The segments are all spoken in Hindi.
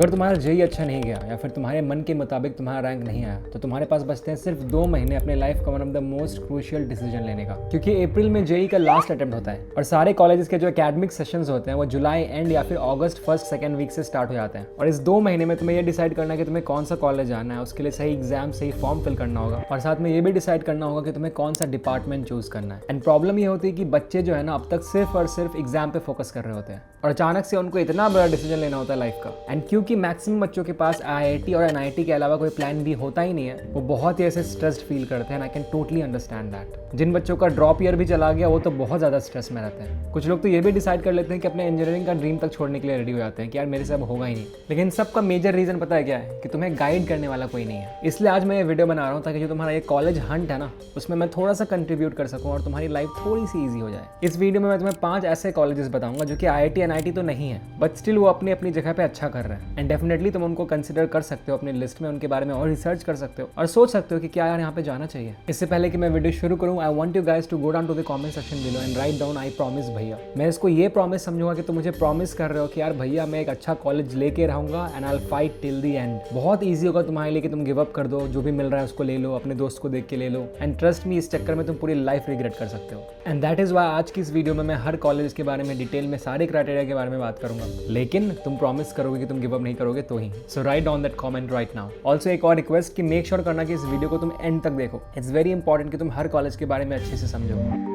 अगर तुम्हारा जेई अच्छा नहीं गया या फिर तुम्हारे मन के मुताबिक तुम्हारा रैंक नहीं आया तो तुम्हारे पास बचते हैं सिर्फ 2 महीने अपने लाइफ का one of the most crucial decision लेने का, क्योंकि अप्रैल में जेई का लास्ट अटेम्प्ट होता है और सारे कॉलेजेस के जो एकेडमिक सेशंस होते हैं वो जुलाई एंड या फिर अगस्त फर्स्ट सेकंड वीक से स्टार्ट हो जाते हैं। और इस 2 महीने में तुम्हें ये डिसाइड करना है कि तुम्हें कौन सा कॉलेज जाना है, उसके लिए सही एग्जाम सही फॉर्म फिल करना होगा और साथ में ये भी डिसाइड करना होगा कि तुम्हें कौन सा डिपार्टमेंट चूज करना है। एंड प्रॉब्लम ये होती है कि बच्चे जो है ना अब तक सिर्फ और सिर्फ एग्जाम पे फोकस कर रहे होते हैं और अचानक से उनको इतना बड़ा डिसीजन लेना होता है लाइफ का। एंड क्योंकि मैक्सिमम बच्चों के पास आईआईटी और एनआईटी के अलावा कोई प्लान भी होता ही नहीं है, वो बहुत ही ऐसे स्ट्रेस्ड फील करते हैं। I can totally understand that. जिन बच्चों का ड्रॉप ईयर भी चला गया वो तो बहुत ज़्यादा स्ट्रेस में रहते हैं। कुछ लोग तो ये भी डिसाइड कर लेते हैं कि अपने इंजीनियरिंग का ड्रीम तक छोड़ने के लिए रेडी हो जाते हैं कि यार मेरे से अब होगा ही नहीं। लेकिन सबका मेजर रीज़न पता है क्या है? कि तुम्हें गाइड करने वाला कोई नहीं है। इसलिए आज मैं ये वीडियो बना रहा हूँ ताकि जो तुम्हारा ये कॉलेज हंट है ना, उसमें मैं थोड़ा सा कंट्रीब्यूट कर सकूँ और तुम्हारी लाइफ थोड़ी सी ईजी हो जाए। इस वीडियो में मैं तुम्हें 5 ऐसे कॉलेजेस बताऊंगा जो कि आईआईटी एनआईटी तो नहीं है बट स्टिल वो अपनी अपनी जगह पे अच्छा कर रहे हैं। एंड डेफिनेटली तुम उनको कंसिडर कर सकते हो अपनी लिस्ट में, उनके बारे में और रिसर्च कर सकते हो और सोच सकते हो कि क्या यार यहाँ पे जाना चाहिए। इससे पहले कि मैं वीडियो शुरू करूँ, I want you guys to go down to the comment section below and write down I promise भैया। मैं इसको ये प्रॉमिस समझूंगा कि तुम मुझे प्रॉमिस कर रहे हो कि यार भैया मैं एक अच्छा कॉलेज लेके रहूंगा and I will fight till the end. बहुत ईजी होगा तुम्हारे लिए कि तुम गिव अप कर दो, जो भी मिल रहा है उसको ले लो, अपने दोस्त को देख के ले लो एंड ट्रस्ट मी इस चक्कर में तुम पूरी लाइफ रिग्रेट कर सकते हो। एंड दैट इज वाई आज की इस वीडियो में मैं हर कॉलेज के बारे में डिटेल में सारे क्राइटेरिया के बारे में बात करूंगा, लेकिन तुम प्रॉमिस करोगे कि तुम गिव अप नहीं करोगे तो ही। So write down that comment right now. Also एक और रिक्वेस्ट कि मेक श्योर करना कि इस वीडियो को तुम एंड तक देखो। इट्स वेरी इंपॉर्टेंट कि तुम हर कॉलेज के बारे में अच्छे से समझो।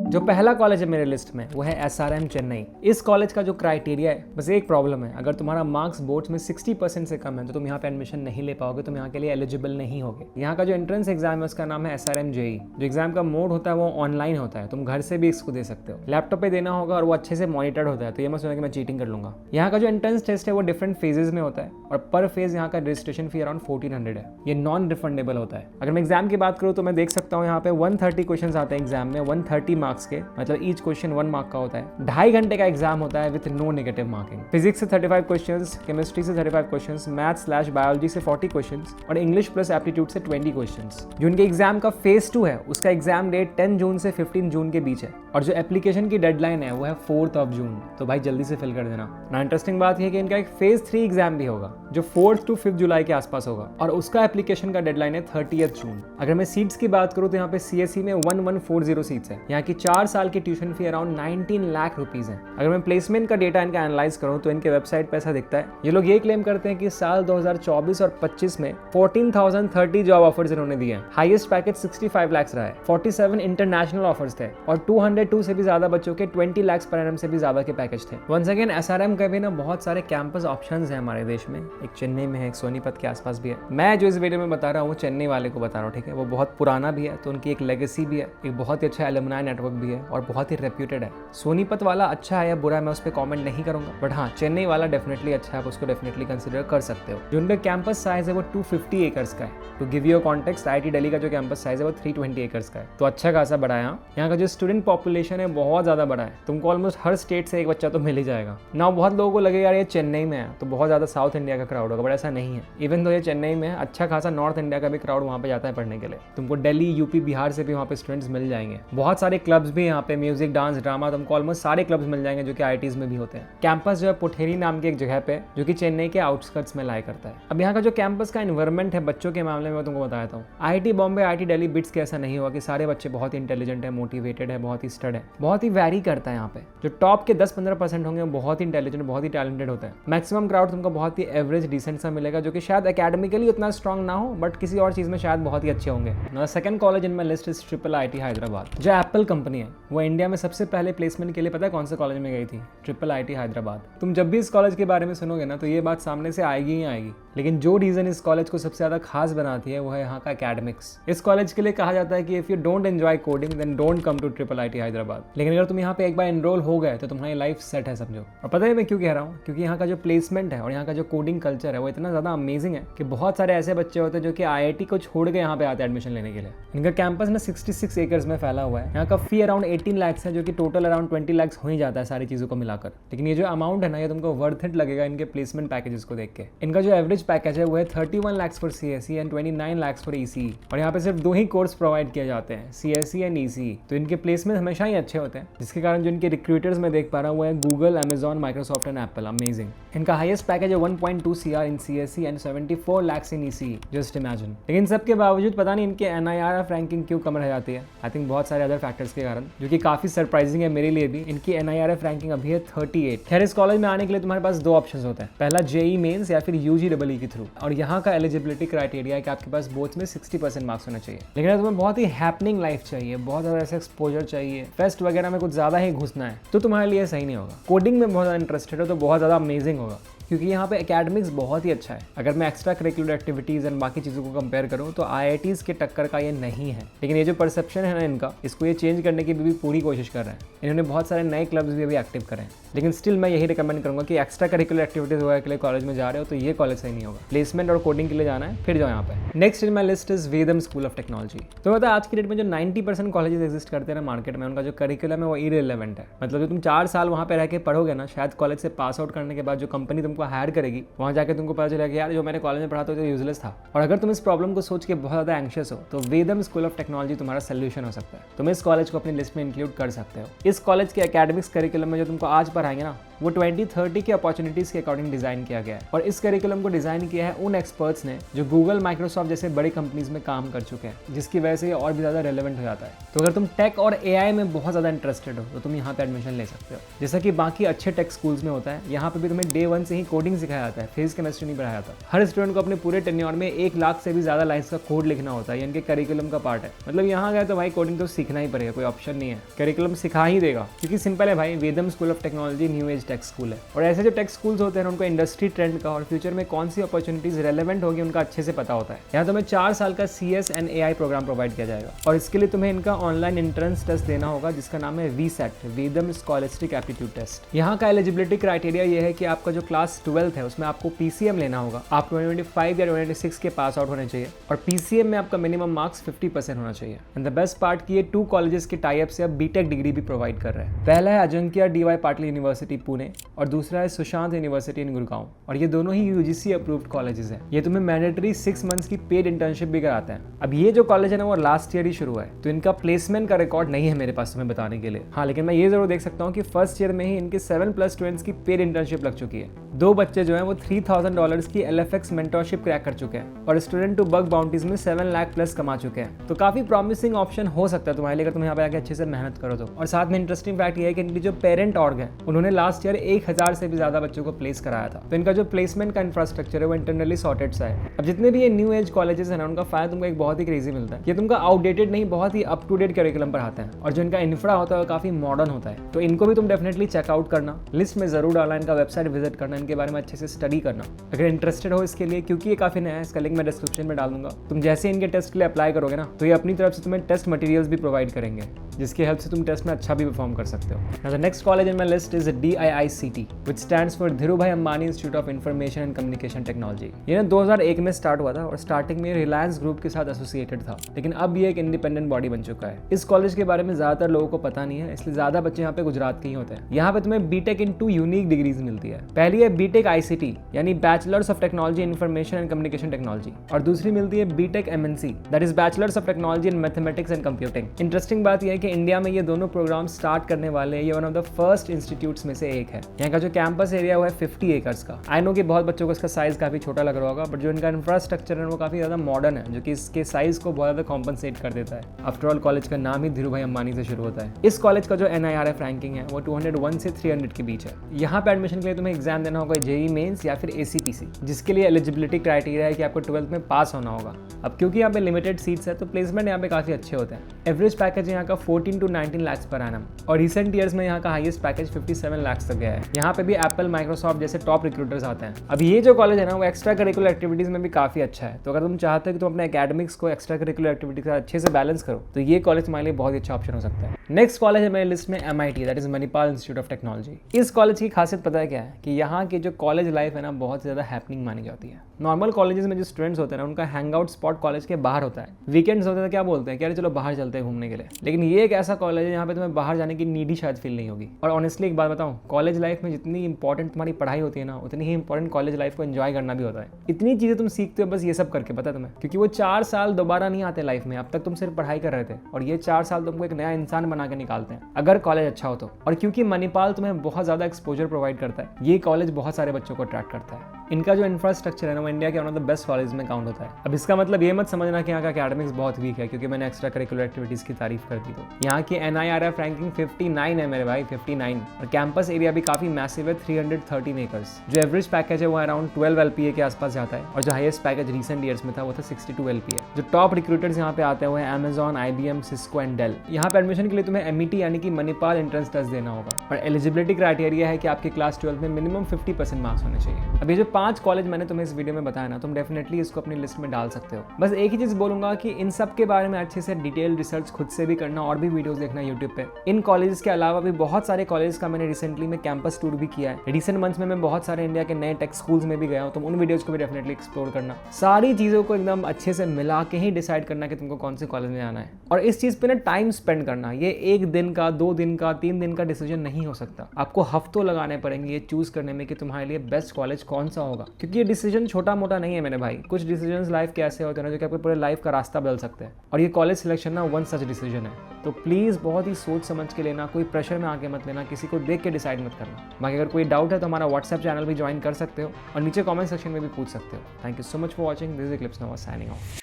जो पहला कॉलेज है मेरे लिस्ट में वो है एसआरएम चेन्नई। इस कॉलेज का जो क्राइटेरिया है, बस एक प्रॉब्लम है, अगर तुम्हारा मार्क्स बोर्ड्स में 60% से कम है तो तुम यहाँ पे एडमिशन नहीं ले पाओगे, तुम यहाँ के लिए एलिजिबल नहीं होगे। यहाँ का जो एंट्रेंस एग्जाम है उसका नाम है एसआरएम जेई। जो एग्जाम का मोड होता है वो ऑनलाइन होता है, तुम घर से भी इसको दे सकते हो, लैपटॉप पे देना होगा और वो अच्छे से मॉनिटर्ड होता है। तो ये मत सोचना कि मैं चीटिंग कर लूंगा। यहाँ का जो एंट्रेंस टेस्ट है वो डिफरेंट फेजेस में होता है और पर फेज यहाँ का रजिस्ट्रेशन फी अराउंड 1400 है। ये नॉन रिफंडेबल होता है। अगर मैं एग्जाम की बात करूँ तो मैं देख सकता हूँ यहाँ पे 130 क्वेश्चन आते हैं एग्जाम में, 130 मार्क्स के, मतलब क्वेश्चन 1 मार्क का होता है। 2.5 घंटे का एग्जाम होता है with no negative marking. Physics से 35 क्वेश्चंस, केमिस्ट्री से 35 क्वेश्चंस, मैथ्स/बायोलॉजी से 40 क्वेश्चंस और इंग्लिश प्लस एप्टीट्यूड से 20 क्वेश्चंस। जो उनके एग्जाम का फेज 2 है उसका एग्जाम डेट 10 जून से 15 जून के बीच है और जो एप्लीकेशन की डेडलाइन है वो है 4 जून। तो भाई जल्दी से फिल कर देना ना। इंटरेस्टिंग बात है कि इनका एक फेज 3 एग्जाम भी होगा जो 4 to 5 जुलाई के आसपास होगा और उसका एप्लीकेशन का डेडलाइन है 30 जून। अगर मैं सीट्स की बात करूँ तो यहाँ पे सीएससी में 1140 सीट्स है। यहाँ की 4 साल की tuition fee around 19 lakh rupees है। अगर मैं प्लेसमेंट का डेटा इनका एनालाइज करूं तो इनके वेबसाइट पे ऐसा दिखता है। ये लोग ये क्लेम करते हैं कि साल 2024 और 25 में 14,030 जॉब ऑफर्स इन्होंने दिए हैं। हाईएस्ट पैकेज 65 लाख रहा है। 47 इंटरनेशनल ऑफर्स थे और 202 से भी ज्यादा बच्चों के 20 लाख पर एनम से भी ज्यादा के पैकेज थे। वंस अगेन एसआरएम का भी ना बहुत सारे कैंपस ऑप्शंस हैं हमारे देश में। एक चेन्नई में है, एक सोनीपत के आसपास भी है। मैं जो इस वीडियो में बता रहा हूँ वो चेन्नई वाले को बता रहा हूँ, ठीक है। वो बहुत पुराना भी है तो उनकी एक लेगेसी भी है, एक बहुत ही अच्छा एलुमनाई नेटवर्क भी है और बहुत ही रेप्यूटेड है। सोनीपत वाला अच्छा है या बुरा है मैं उस पर कमेंट नहीं करूंगा, बट हाँ चेन्नई वाला डेफिनेटली अच्छा है, आप उसको डेफिनेटली कंसीडर कर सकते हो। जो उनका कैंपस साइज है वो 250 एकर्स का है। To give you context, IIT Delhi का जो कैंपस साइज है वो 320 एकर्स का है, तो अच्छा खासा बड़ा है। यहाँ का जो स्टूडेंट पॉपुलेशन है बहुत ज्यादा बड़ा है। तुमको ऑलमोस्ट हर स्टेट से एक बच्चा तो मिल ही जाएगा ना। बहुत लोगों को लगेगा यार ये चेन्नई में है तो बहुत ज्यादा साउथ इंडिया का क्राउड होगा, बट ऐसा नहीं है। इवन तो ये चेन्नई में है, अच्छा खासा नॉर्थ इंडिया का भी क्राउड वहाँ पे जाता है पढ़ने के लिए। तुमको दिल्ली, यूपी, बिहार से भी वहाँ पे स्टूडेंट्स मिल जाएंगे। बहुत सारे क्लब्स भी यहाँ पे, म्यूजिक, डांस, ड्रामा, तुमको ऑलमोस्ट सारे क्लब्स मिल जाएंगे जो कि आईआईटीज में भी होते हैं। कैंपस जो है पुठेरी नाम की एक जगह पे जो कि चेन्नई के आउटस्कर्ट्स में लाया करता है। अब यहाँ का जो कैंपस का एनवायरनमेंट है बच्चों के मामले में मैं तुमको बताया था। IIT Bombay, IIT Delhi, bits के ऐसा नहीं हुआ कि सारे बच्चे बहुत ही इंटेलिजेंट है, मोटिवेटेड है, बहुत ही स्टड है। बहुत ही वैरी करता है। यहाँ पे जो टॉप के 10-15% होंगे बहुत ही इंटेलिजेंट, बहुत ही टैलेंटेड होता है। मैक्सिमम क्राउड तुमको बहुत ही एवरेज डिसेंट सा मिलेगा जो कि शायद एकेडमिकली उतना स्ट्रॉन्ग ना हो बट किसी और चीज में शायद बहुत ही अच्छे होंगे। Second college in my list is triple IT Hyderabad. जो एप्पल कंपनी है वो इंडिया में सबसे पहले प्लेसमेंट के लिए पता है कौन से कॉलेज में गई थी? Triple IT Hyderabad. तुम जब भी इस कॉलेज के बारे में सुनोगे ना तो ये बात सामने से आएगी ही आएगी, लेकिन जो रीजन इस कॉलेज को सबसे ज्यादा खास बनाती है वो है यहाँ का एकेडमिक्स। इस कॉलेज के लिए कहा जाता है कि if you don't enjoy coding then don't come to triple IT Hyderabad. लेकिन अगर तुम यहाँ पे एक बार एनरोल हो गए तो तुम्हारी लाइफ सेट है, समझो। और पता है मैं क्यों कह रहा हूँ? क्योंकि यहाँ का जो प्लेसमेंट है और यहाँ का जो कोडिंग कल्चर है वो इतना ज्यादा अमेजिंग है कि बहुत सारे ऐसे बच्चे होते हैं जो कि आईआईटी को छोड़ के यहाँ पे आते हैं एडमिशन लेने के लिए। इनका कैंपस ना 66 एकर्स में फैला हुआ है। यहाँ का फी अराउंड 18 लाख है जो कि टोटल अराउंड 20 लाख हो ही जाता है सारी चीजों को मिलाकर। लेकिन ये जो अमाउंट है ना ये तुमको वर्थ इट लगेगा इनके प्लेसमेंट पैकेजेस को देख के। इनका जो एवरेज पैकेज है वो है 31 lakhs for CSE and 29 lakhs for ECE। और यहाँ पे सिर्फ 2 ही कोर्स प्रोवाइड किए जाते हैं, CSE एंड ECE। तो इनके प्लेसमेंट हमेशा ही अच्छे होते हैं, जिसके कारण जो इनके रिक्रूटर्स में देख पा रहा हूँ वो है Google, Amazon, Microsoft and Apple. Amazing. इनका हाईएस्ट पैकेज है 1.2 CR in CSE and 74 lakhs in ECE। Just imagine. लेकिन सबके बावजूद पता नहीं इनके NIRF रैंकिंग क्यों कम रह जाती है। आई थिंक बहुत सारे अदर फैक्टर्स के कारण, जो कि काफी सरप्राइजिंग है मेरे लिए भी। इनकी NIRF रैंकिंग अभी है 38। खैर, इस कॉलेज में आने के लिए तुम्हारे पास 2 ऑप्शंस होते हैं, पहला JEE मेंस या फिर UGEE के थ्रू। और यहाँ का एलिजिबिलिटी क्राइटेरिया है कि आपके पास बोर्ड्स में 60% मार्क्स होना चाहिए। लेकिन अगर तुम्हें बहुत ही हैपनिंग लाइफ चाहिए, बहुत ज़्यादा ऐसा एक्सपोजर चाहिए, फेस्ट वगैरह में कुछ ज़्यादा ही घुसना है, तो तुम्हारे लिए सही नहीं होगा। कोडिंग में बहुत ज़्यादा इंटरेस्टेड हो तो बहुत ज़्यादा अमेजिंग होगा, क्योंकि यहाँ पे एकेडमिक्स बहुत ही अच्छा है। अगर मैं एक्स्ट्रा करिकुलर एक्टिविटीज़ एंड बाकी चीज़ों को कंपेयर करूँ तो IITs के टक्कर का ये नहीं है। लेकिन ये जो परसेप्शन है ना इनका, इसको ये चेंज करने की भी पूरी कोशिश कर रहे हैं। इन्होंने बहुत सारे नए क्लब्स भी अभी एक्टिव करे हैं। लेकिन स्टिल मैं यही रिकमेंड करूँगा कि एक्स्ट्रा करिकुलर एक्टिविटीज़ वगैरह के लिए कॉलेज में जा रहे हो तो ये कॉलेज सही नहीं होगा। प्लेसमेंट और कोडिंग के लिए जाना है, फिर जाओ यहाँ पे। Next in my list is Vedam school of technology. तो मतलब आज की डेट में जो 90% कॉलेजेस एग्जिस्ट करते हैं ना मार्केट में, उनका जो करिकुलम है वो इररिलेवेंट है। मतलब जो तुम 4 साल वहाँ पे रह के पढ़ोगे ना, शायद कॉलेज से पास आउट करने के बाद जो कंपनी तुमको हायर करेगी, वहाँ जाके तुमको पता चलेगा यार जो मैंने कॉलेज में पढ़ा था तो यूजलेस था। और अगर तुम इस प्रॉब्लम को सोच के बहुत ज़्यादा एंशियस हो तो वेदम स्कूल ऑफ टेक्नोलॉजी तुम्हारा सोल्यूशन हो सकता है। तुम इस कॉलेज को अपनी लिस्ट में इंक्लूड कर सकते हो। इस कॉलेज के एकेडमिक्स करिकुलम में जो तुमको आज पढ़ाएंगे ना, वो 2030 के अपॉर्चुनिटीज़ के अकॉर्डिंग डिज़ाइन किया गया है। और इस करिकुलम को डिज़ाइन किया है उन एक्सपर्ट्स ने जो गूगल, माइक्रोसॉफ्ट जैसे बड़ी कंपनीज में काम कर चुके हैं, जिसकी वजह से ये और भी ज़्यादा रेलेवेंट हो जाता है। तो अगर तुम टेक और AI में बहुत ज़्यादा इंटरेस्टेड हो तो तुम यहाँ पे एडमिशन ले सकते हो। जैसा कि बाकी अच्छे टेक स्कूल्स में होता है, यहाँ पे भी तुम्हें डे 1 से ही कोडिंग सिखाया जाता है, फिजिक्स केमिस्ट्री नहीं पढ़ाया जाता। हर स्टूडेंट को अपने पूरे टेन्योर में 1 लाख से भी ज़्यादा लाइन्स का कोड लिखना होता है, इनके करिकुलम का पार्ट है। मतलब यहाँ गए तो भाई कोडिंग तो सीखना ही पड़ेगा, कोई ऑप्शन नहीं है। करिकुलम सिखा ही देगा, क्योंकि सिंपल है भाई, Vedam school of technology new age tech school है। और ऐसे जो टेक स्कूल्स होते हैं उनको इंडस्ट्री ट्रेंड का और फ्यूचर में कौन सी अपॉर्चुनिटीज रेलेवेंट होगी उनका अच्छे से पता होता है। यहाँ तुम्हें 4 साल का CS and AI program provide किया जाएगा और इसके लिए तुम्हें इनका ऑनलाइन एंट्रेंस टेस्ट देना होगा, जिसका नाम है VSET, वेदम स्कॉलस्टिक एप्टीट्यूड टेस्ट। यहाँ का एलिजिबिलिटी क्राइटेरिया ये है कि आपका जो क्लास 12th है उसमें आपको PCM लेना होगा। आप 2025 या 2026 के पास आउट होने चाहिए और PCM में आपका मिनिमम मार्क्स 50% होना चाहिए। एंड द बेस्ट पार्ट की ये 2 कॉलेजेस के टाइप से अब BTech डिग्री भी प्रोवाइड कर रहे हैं। पहला है अजंक्य DY पाटिल यूनिवर्सिटी पुणे और दूसरा है सुशांत यूनिवर्सिटी इन गुड़गांव। और ये दोनों ही UGC अप्रूव्ड कॉलेजेस हैं। ये तुम्हें मैंडेटरी 6 मंथ्स की पेड इंटर्नशिप भी कराते हैं। अब ये जो कॉलेज है ना वो लास्ट ईयर ही शुरू है, तो इनका प्लेसमेंट का रिकॉर्ड नहीं है मेरे पास तुम्हें बताने के लिए। हाँ, लेकिन मैं ये जरूर देख सकता हूँ कि फर्स्ट ईयर में ही इनके 7+ स्टूडेंट्स की पेड इंटर्नशिप लग चुकी है। 2 बच्चे जो हैं वो $3000 की LFX मेंटरशिप क्रैक कर चुके हैं और स्टूडेंट टू बग बाउंटीज में 7 लाख प्लस कमा चुके हैं। तो काफी प्रॉमिसिंग ऑप्शन हो सकता है तुम्हारे लिए अगर तुम यहाँ पे आके अच्छे से मेहनत करो तो। और साथ में इंटरेस्टिंग फैक्ट ये है कि इनकी जो पेरेंट ऑर्ग है उन्होंने लास्ट ईयर 1000 से भी ज्यादा बच्चों को प्लेस कराया था। तो इनका जो प्लेसमेंट का इंफ्रास्ट्रक्चर है वो इंटरनली सॉर्टेड सा है। अब जितने भी ये न्यू एज कॉलेजेस है ना, उनका फायदा तुमको एक बहुत ही क्रेजी मिलता है। ये तुमका आउटडेटेड नहीं, बहुत ही अप टू डेट करिकुलम पढ़ाते हैं और जो इनका इंफ्रा होता है वो काफी मॉडर्न होता है। तो इनको भी तुम डेफिनेटली चेकआउट करना, लिस्ट में जरूर डालना, इनका वेबसाइट विजिट करना, इनके बारे में अच्छे से स्टडी करना अगर इंटरेस्टेड हो इसके लिए, क्योंकि ये काफी नया है। इसका लिंक मैं डिस्क्रिप्शन में डाल दूंगा। तुम जैसे इनके टेस्ट के लिए अप्लाई करोगे ना, तो ये अपनी तरफ से तुम्हें टेस्ट मटेरियल्स भी प्रोवाइड करेंगे, जिसकी हेल्प से तुम टेस्ट में अच्छा भी परफॉर्म कर सकते हो। The next college in my list is DIICT, which stands for Dhirubhai Ambani institute of information and communication technology. ये ना 2001 में स्टार्ट हुआ था और स्टार्टिंग में रिलायंस ग्रुप के साथ एसोसिएटेड था, लेकिन अब ये एक इंडिपेंडेंट बॉडी बन चुका है। इस कॉलेज के बारे में ज्यादातर लोगों को पता नहीं है, इसलिए ज्यादा बच्चे यहाँ पे गुजरात के ही होते हैं। यहाँ पे तुम्हें BTech इन 2 यूनिक डिग्रीज मिलती है। पहली है BTech ICT यानी bachelors of technology information and communication technology, और दूसरी मिलती है BTech MNC that is bachelors of technology in mathematics and computing. Interesting बात यह है कि इंडिया में ये दोनों प्रोग्राम स्टार्ट करने वाले, ये one of the first institutes में से एक है। यहाँ का जो कैंपस एरिया है 50 एकर्स का। आई नो कि बहुत बच्चों को इसका साइज काफी छोटा लग रहा होगा, बट जो इनका इंफ्रास्ट्रक्चर है वो काफी ज्यादा मॉडर्न है, जो कि इसके साइज को बहुत ज्यादा कॉम्पनसेट कर देता है। आफ्टर ऑल कॉलेज का नाम ही धीरूभाई अंबानी से शुरू होता है। इस कॉलेज का जो NIRF रैंकिंग है वो 201 से 300 के बीच है। यहाँ पे एडमिशन के लिए तुम्हें एग्जाम देना होगा JEE मेंस या फिर ACPC, जिसके लिए एलिजिबिलिटी क्राइटेरिया है कि आपको 12th में पास होना होगा। अब क्योंकि यहाँ पे लिमिटेड सीट्स है तो प्लेसमेंट यहाँ पे काफी अच्छे होते हैं। एवरेज पैकेज यहाँ का 14 to 19 lakhs पर एनम और रिसेंट ईयर्स में यहाँ का हाईएस्ट पैकेज 57 lakhs तक गया है। यहाँ पे भी एप्पल, माइक्रोसॉफ्ट जैसे टॉप रिक्रूटर्स आते हैं। अब ये जो कॉलेज है ना वो एक्स्ट्रा करिकुलर एक्टिविटीज में भी काफी अच्छा है। तो अगर तुम चाहते हो कि तुम अपने एकेडमिक्स को एक्स्ट्रा करिकुलर एक्टिविटीज के साथ अच्छे से बैलेंस करो तो ये कॉलेज तुम्हारे लिए बहुत ही अच्छा ऑप्शन हो सकता है। नेक्स्ट कॉलेज है मेरी लिस्ट में MIT that is Manipal institute of technology. इस कॉलेज की खासियत पता है क्या है कि यहाँ की जो कॉलेज लाइफ है ना बहुत ज्यादा हैपनिंग मानी जाती है। नॉर्मल कॉलेजेस में जो स्टूडेंट्स होते हैं ना, उनका हैंग आउट स्पॉट कॉलेज के बाहर होता है। वीकेंड्स होते हैं तो क्या बोलते हैं कि अरे चलो बाहर चलते हैं घूमने के लिए, लेकिन ये एक ऐसा कॉलेज है जहाँ पे तुम्हें बाहर जाने की नीड ही शायद फील नहीं होगी। और ऑनेस्टली एक बात बताऊँ, कॉलेज लाइफ में जितनी इंपॉर्टेंट तुम्हारी पढ़ाई होती है ना, उतनी ही इंपॉर्टेंट कॉलेज लाइफ को एंजॉय करना भी होता है। इतनी चीज़ें तुम सीखते हो बस ये सब करके, पता है तुम्हें, क्योंकि वो 4 साल दोबारा नहीं आते लाइफ में। अब तक तुम सिर्फ पढ़ाई कर रहे थे और ये 4 साल तुमको एक नया इंसान बना के निकालते हैं, अगर कॉलेज अच्छा हो तो। और क्योंकि मणिपाल तुम्हें बहुत ज़्यादा एक्सपोजर प्रोवाइड करता है, ये कॉलेज बहुत सारे बच्चों को अट्रैक्ट करता है। इनका जो इंफ्रास्ट्रक्चर है ना, वो इंडिया के one of the best college में काउंट होता है। अब इसका मतलब ये मत समझना कि यहाँ का एकेडमिक्स बहुत वीक है क्योंकि मैंने एक्स्ट्रा करिकुलर एक्टिविटीज़ की तारीफ कर दी। तो यहाँ की NIRF रैंकिंग 59 है मेरे भाई, 59। और कैंपस एरिया भी काफ़ी मैसिव है, 313 एकर्स। जो एवरेज पैकेज है वो अराउंड 12 LPA के आसपास जाता है और जो हाईएस्ट पैकेज रिसेंट ईयर्स में था वो था 62 LPA। जो टॉप रिक्रूटर्स यहाँ पे आते हैं वो है Amazon, IBM, Cisco and Dell। यहाँ पे एडमिशन के लिए तुम्हें MET यानी कि मणिपाल एंट्रेंस टेस्ट देना होगा और एलिजिबिलिटी क्राइटेरिया है कि आपके क्लास 12 में मिनिमम 50% मार्क्स होने चाहिए। अब ये जो 5 कॉलेज मैंने तुम्हें इस वीडियो में बताया ना, तुम डेफिनेटली इसको अपनी लिस्ट में डाल सकते हो। बस एक ही चीज बोलूंगा कि इन सब के बारे में अच्छे से डिटेल रिसर्च खुद से भी करना और भी वीडियोस देखना यूट्यूब पे। इन कॉलेजेस के अलावा भी बहुत सारे कॉलेज का मैंने रिसेंटली में कैंपस टूर भी किया है। रिसेंट मंथ्स में मैं बहुत सारे इंडिया के नए टेक स्कूल्स में भी गया हूँ, तुम उन वीडियोज को भी डेफिनेटली एक्सप्लोर करना। सारी चीजों को एकदम अच्छे से मिला के ही डिसाइड करना कि तुमको कौन से कॉलेज में आना है। और इस चीज पे ना टाइम स्पेंड करना, ये 1 दिन का, 2 दिन का, 3 दिन का डिसीजन नहीं हो सकता। आपको हफ्तों लगाने पड़ेंगे ये चूज करने में कि तुम्हारे लिए बेस्ट कॉलेज कौन सा होगा, क्योंकि ये डिसीजन छोटा मोटा नहीं है मेरे भाई। कुछ डिसीजंस लाइफ के ऐसे होते हैं जो कि आपके पूरे लाइफ का रास्ता बदल सकते हैं और ये कॉलेज सिलेक्शन ना वन सच डिसीजन है। तो प्लीज़ बहुत ही सोच समझ के लेना, कोई प्रेशर में आके मत लेना, किसी को देख के डिसाइड मत करना। बाकी अगर कोई डाउट है तो हमारा व्हाट्सएप चैनल भी ज्वाइन कर सकते हो और नीचे कमेंट सेक्शन में भी पूछ सकते हो। Thank you so much for watching. This is Eclipse Nova signing off.